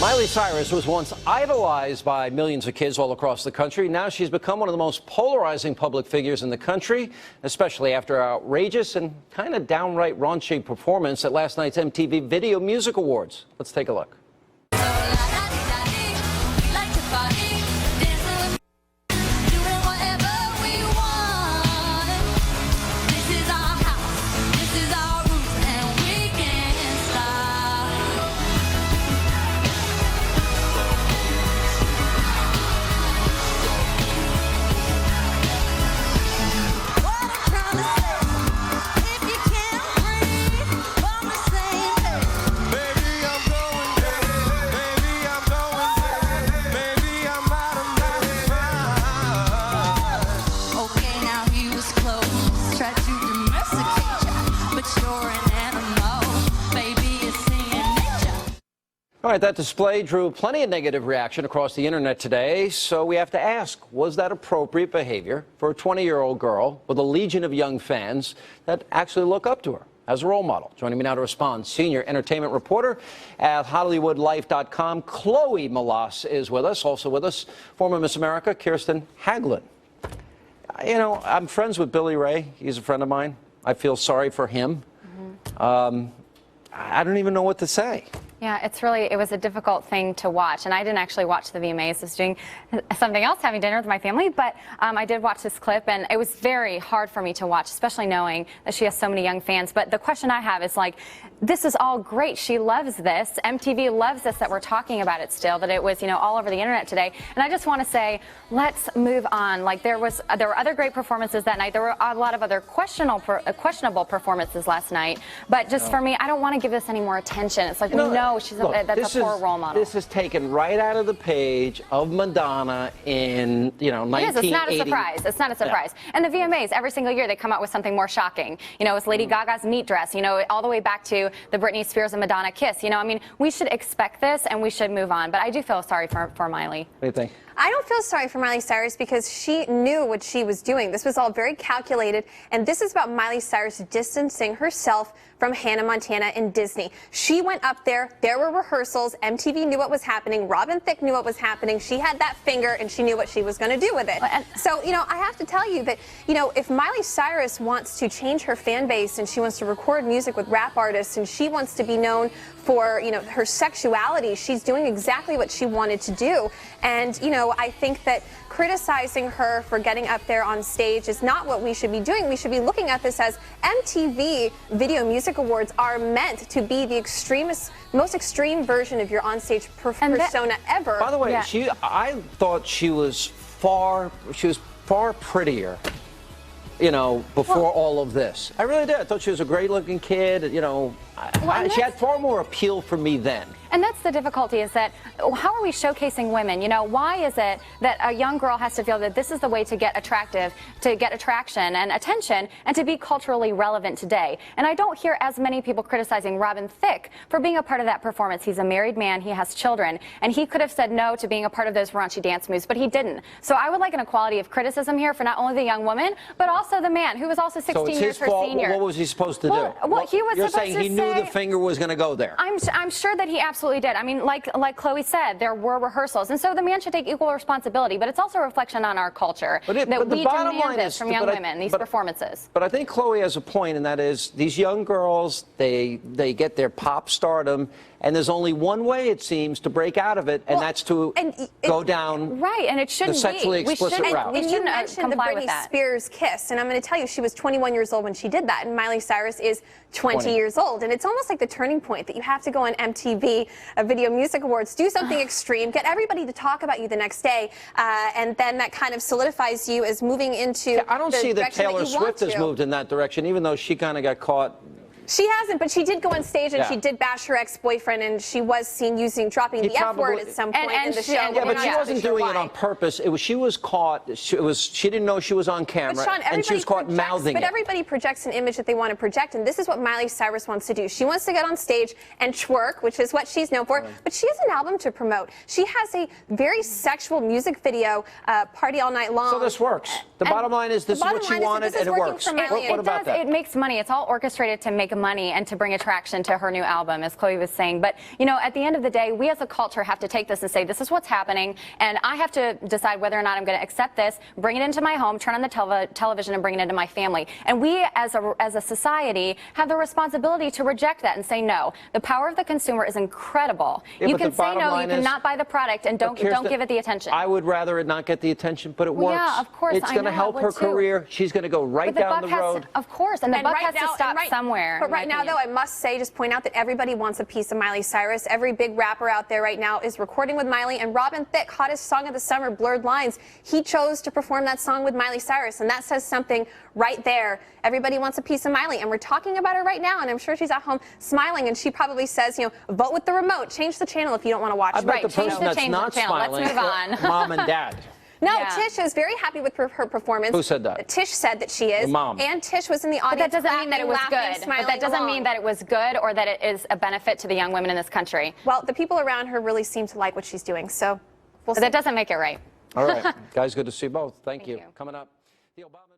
Miley Cyrus was once idolized by millions of kids all across the country. Now she's become one of the most polarizing public figures in the country, especially after her outrageous and kind of downright raunchy performance at last night's MTV Video Music Awards. Let's take a look. All right, that display drew plenty of negative reaction across the internet today, so we have to ask, was that appropriate behavior for a 20-year-old girl with a legion of young fans that actually look up to her as a role model? Joining me now to respond, senior entertainment reporter at HollywoodLife.com, Chloe Melas is with us. Also with us, former Miss America, Kirsten Haglund. You know, I'm friends with Billy Ray. He's a friend of mine. I feel sorry for him. I don't even know what to say. Yeah, it was a difficult thing to watch, and I didn't actually watch the VMAs. I was doing something else, having dinner with my family, but I did watch this clip, and it was very hard for me to watch, especially knowing that she has so many young fans. But the question I have is, like, this is all great. She loves this. MTV loves this, that we're talking about it still, that it was, you know, all over the internet today. And I just want to say, let's move on. Like, there were other great performances that night. There were a lot of other questionable performances last night. But just for me, I don't want to give this any more attention. It's like, no, that's a poor role model. This is taken right out of the page of Madonna in, you know, 1980. It's not a surprise. It's not a surprise. Yeah. And the VMAs, every single year, they come out with something more shocking. You know, it's Lady Gaga's meat dress, you know, all the way back to the Britney Spears and Madonna kiss. You know, I mean, we should expect this and we should move on. But I do feel sorry for Miley. What do you think? I don't feel sorry for Miley Cyrus because she knew what she was doing. This was all very calculated, and this is about Miley Cyrus distancing herself from Hannah Montana and Disney. She went up there. There were rehearsals. MTV knew what was happening. Robin Thicke knew what was happening. She had that finger, and she knew what she was going to do with it. So, you know, I have to tell you that, you know, if Miley Cyrus wants to change her fan base and she wants to record music with rap artists and she wants to be known for, you know, her sexuality, she's doing exactly what she wanted to do. And, you know, I think that criticizing her for getting up there on stage is not what we should be doing. We should be looking at this as MTV Video Music Awards are meant to be the most extreme version of your onstage persona ever. By the way, I thought she was far prettier, you know, before all of this. I really did. I thought she was a great-looking kid. You know, she had far more appeal for me then. And that's the difficulty, is that how are we showcasing women? You know, why is it that a young girl has to feel that this is the way to get attractive, to get attraction and attention, and to be culturally relevant today? And I don't hear as many people criticizing Robin Thicke for being a part of that performance. He's a married man, he has children, and he could have said no to being a part of those raunchy dance moves, but he didn't. So I would like an equality of criticism here for not only the young woman, but also the man, who was also 16 years her senior. What was he supposed to do? Well, he was You're supposed saying to he knew the finger was going to go there. I'm sure that he absolutely did. I mean, like Chloe said, there were rehearsals, and so the man should take equal responsibility. But it's also a reflection on our culture that we demand this from young women, these performances. But I think Chloe has a point, and that is these young girls, they get their pop stardom, and there's only one way, it seems, to break out of it, and that's to go down and it shouldn't the sexually explicit route. And you mentioned the Britney Spears kiss, and I'm going to tell you, she was 21 years old when she did that, and Miley Cyrus is 20 years old. And it's almost like the turning point that you have to go on MTV Video Music Awards, do something extreme, get everybody to talk about you the next day, and then that kind of solidifies you as moving into I don't see that Taylor Swift has moved in that direction, even though she kind of got caught. She hasn't, but she did go on stage and she did bash her ex-boyfriend, and she was seen dropping the F word at some point in the show. Yeah, but she wasn't doing it on purpose. She was caught. She didn't know she was on camera, and she was caught mouthing it. But everybody projects an image that they want to project, and this is what Miley Cyrus wants to do. She wants to get on stage and twerk, which is what she's known for, but she has an album to promote. She has a very sexual music video, Party All Night Long. So this works. The bottom line is this is what she wanted, and it works. What about that? It makes money. It's all orchestrated to make money and to bring attraction to her new album, as Chloe was saying. But, you know, at the end of the day, we as a culture have to take this and say, this is what's happening, and I have to decide whether or not I'm going to accept this, bring it into my home, turn on the television, and bring it into my family. And we, as a society, have the responsibility to reject that and say no. The power of the consumer is incredible. Yeah, you but can the say bottom no, line you is- cannot buy the product, and don't give it the attention. I would rather it not get the attention, but it Well, works. yeah, of course, It's I going to know, help I her would too. career. She's going to go right But the down buck the has road. to, of course, and the buck has to stop somewhere. But in my right now, opinion. though, I must say, just point out that everybody wants a piece of Miley Cyrus. Every big rapper out there right now is recording with Miley, and Robin Thicke, hottest song of the summer, Blurred Lines, he chose to perform that song with Miley Cyrus, and that says something right there. Everybody wants a piece of Miley, and we're talking about her right now, and I'm sure she's at home smiling, and she probably says, you know, vote with the remote, change the channel if you don't want to watch I it. bet Right, the change person the that's not channel. Let's smiling, move on. mom and dad. No, Yeah. Tish is very happy with her performance. Who said that? Tish said that she is. The mom. And Tish was in the But audience. that doesn't mean that it was laughing, good. smiling But that doesn't along. mean that it was good or that it is a benefit to the young women in this country. Well, the people around her really seem to like what she's doing, so we'll But see. that doesn't make it right. All right. Guys, good to see you both. Thank you. you. Coming up, the Obama